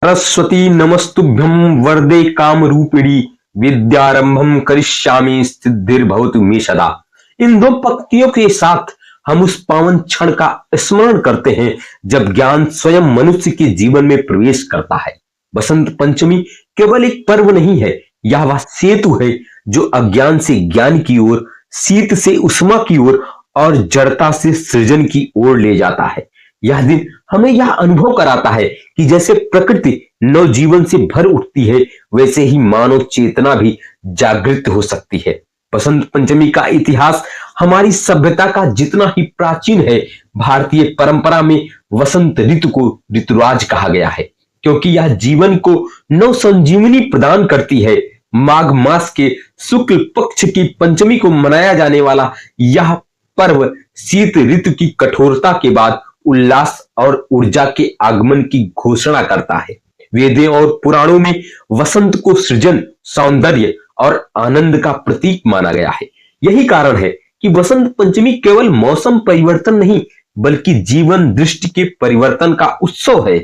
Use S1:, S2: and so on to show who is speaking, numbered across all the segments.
S1: सरस्वती नमस्तुभ्यं वरदे काम रूपिणी विद्यारंभम करिष्यामि सिद्धिर्भवतु मे सदा। इन दो पंक्तियों के साथ हम उस पावन क्षण का स्मरण करते हैं जब ज्ञान स्वयं मनुष्य के जीवन में प्रवेश करता है। बसंत पंचमी केवल एक पर्व नहीं है, यह वह सेतु है जो अज्ञान से ज्ञान की ओर, शीत से उष्मा की ओर और जड़ता से सृजन की ओर ले जाता है। यह दिन हमें यह अनुभव कराता है कि जैसे प्रकृति नवजीवन से भर उठती है, वैसे ही मानव चेतना भी जागृत हो सकती है। बसंत पंचमी का इतिहास हमारी सभ्यता का जितना ही प्राचीन है, भारतीय परंपरा में वसंत ऋतु को ऋतुराज कहा गया है, क्योंकि यह जीवन को नव संजीवनी प्रदान करती है। माघ मास के शुक्ल पक्ष की पंचमी को मनाया जाने वाला यह पर्व शीत ऋतु की कठोरता के बाद उल्लास और ऊर्जा के आगमन की घोषणा करता है। वेदों और पुराणों में वसंत को सृजन, सौंदर्य और आनंद का प्रतीक माना गया है। यही कारण है कि वसंत पंचमी केवल मौसम परिवर्तन नहीं, बल्कि जीवन दृष्टि के परिवर्तन का उत्सव है।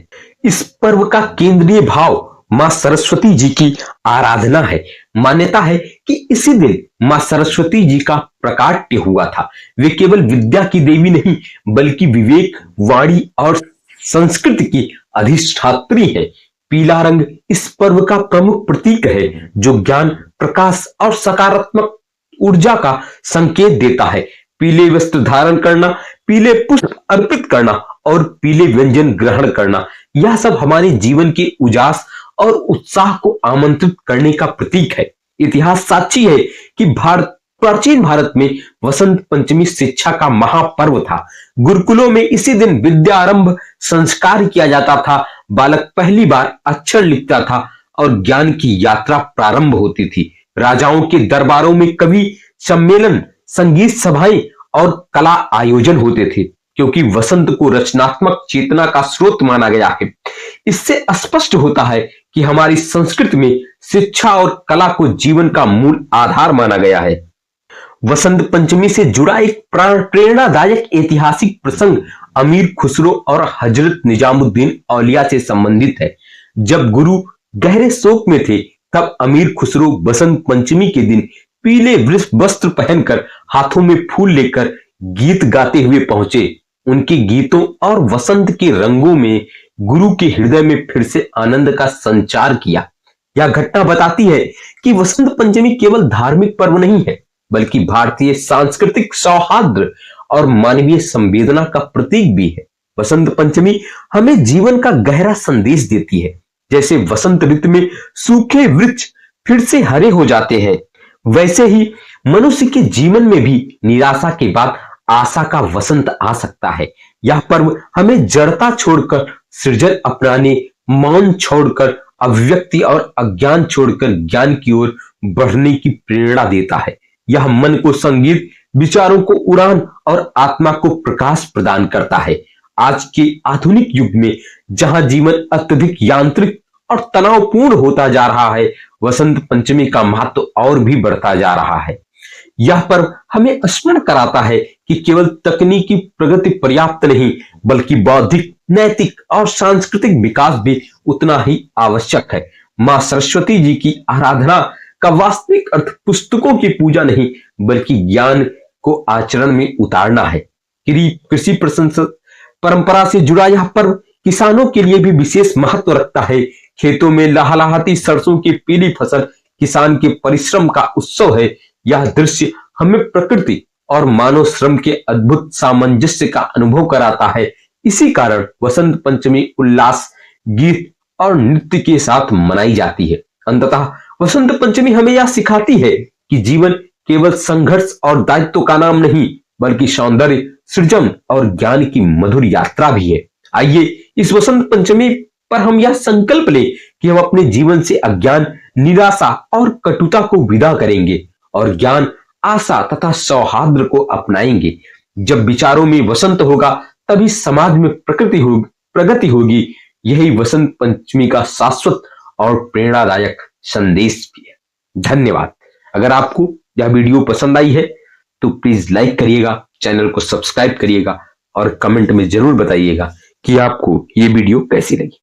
S1: इस पर्व का केंद्रीय भाव मां सरस्वती जी की आराधना है। मान्यता है कि इसी दिन मां सरस्वती जी का प्रकाट्य हुआ था। वे केवल विद्या की देवी नहीं, बल्कि विवेक, वाणी और संस्कृति की अधिष्ठात्री है। पीला रंग इस पर्व का प्रमुख प्रतीक है, जो ज्ञान, प्रकाश और सकारात्मक ऊर्जा का संकेत देता है। पीले वस्त्र धारण करना, पीले पुष्प अर्पित करना और पीले व्यंजन ग्रहण करना, यह सब हमारे जीवन के उजास और उत्साह को आमंत्रित करने का प्रतीक है। इतिहास साक्षी है कि प्राचीन भारत में वसंत पंचमी शिक्षा का महापर्व था। गुरुकुलों में इसी दिन विद्यारंभ संस्कार किया जाता था। बालक पहली बार अक्षर लिखता था और ज्ञान की यात्रा प्रारंभ होती थी। राजाओं के दरबारों में कवि सम्मेलन, संगीत सभाएं और कला आयोजन होते थे, क्योंकि वसंत को रचनात्मक चेतना का स्रोत माना गया है। इससे स्पष्ट होता है कि हमारी संस्कृति में शिक्षा और कला को जीवन का मूल आधार माना गया है। वसंत पंचमी से जुड़ा एक प्रेरणादायक ऐतिहासिक प्रसंग अमीर खुसरो और हजरत निजामुद्दीन औलिया से संबंधित है। जब गुरु गहरे शोक में थे, तब अमीर खुसरो बसंत पंचमी के दिन पीले वस्त्र पहनकर, हाथों में फूल लेकर गीत गाते हुए पहुंचे। उनके गीतों और वसंत के रंगों में गुरु के हृदय में फिर से आनंद का संचार किया। यह घटना बताती है कि वसंत पंचमी केवल धार्मिक पर्व नहीं है, बल्कि भारतीय सांस्कृतिक सौहार्द और मानवीय संवेदना का प्रतीक भी है। वसंत पंचमी हमें जीवन का गहरा संदेश देती है। जैसे वसंत ऋतु में सूखे वृक्ष फिर से हरे हो जाते हैं, वैसे ही मनुष्य के जीवन में भी निराशा के बाद आशा का वसंत आ सकता है। यह पर्व हमें जड़ता छोड़कर सृजन अपनाने, मौन छोड़कर अभिव्यक्ति और अज्ञान छोड़कर ज्ञान की ओर बढ़ने की प्रेरणा देता है। यह मन को संगीत, विचारों को उड़ान और आत्मा को प्रकाश प्रदान करता है। आज के आधुनिक युग में जहां जीवन अत्यधिक यांत्रिक और तनावपूर्ण होता जा रहा है, वसंत पंचमी का महत्व और भी बढ़ता जा रहा है। यह पर्व हमें स्मरण कराता है कि केवल तकनीकी प्रगति पर्याप्त नहीं, बल्कि बौद्धिक, नैतिक और सांस्कृतिक विकास भी उतना ही आवश्यक है। मां सरस्वती जी की आराधना का वास्तविक अर्थ पुस्तकों की पूजा नहीं, बल्कि ज्ञान को आचरण में उतारना है। कृषि परंपरा से जुड़ा यह पर्व किसानों के लिए भी विशेष महत्व रखता है। खेतों में लहलहाती सरसों की पीली फसल किसान के परिश्रम का उत्सव है। यह दृश्य हमें प्रकृति और मानव श्रम के अद्भुत सामंजस्य का अनुभव कराता है। इसी कारण वसंत पंचमी उल्लास, गीत और नृत्य के साथ मनाई जाती है। अंततः वसंत पंचमी हमें यह सिखाती है कि जीवन केवल संघर्ष और दायित्व का नाम नहीं, बल्कि सौंदर्य, सृजन और ज्ञान की मधुर यात्रा भी है। आइए इस वसंत पंचमी पर हम यह संकल्प लें कि हम अपने जीवन से अज्ञान, निराशा और कटुता को विदा करेंगे और ज्ञान, आशा तथा सौहार्द को अपनाएंगे। जब विचारों में वसंत होगा, तभी समाज में प्रगति होगी। यही वसंत पंचमी का शाश्वत और प्रेरणादायक संदेश भी है। धन्यवाद। अगर आपको यह वीडियो पसंद आई है तो प्लीज लाइक करिएगा, चैनल को सब्सक्राइब करिएगा और कमेंट में जरूर बताइएगा कि आपको ये वीडियो कैसी लगी।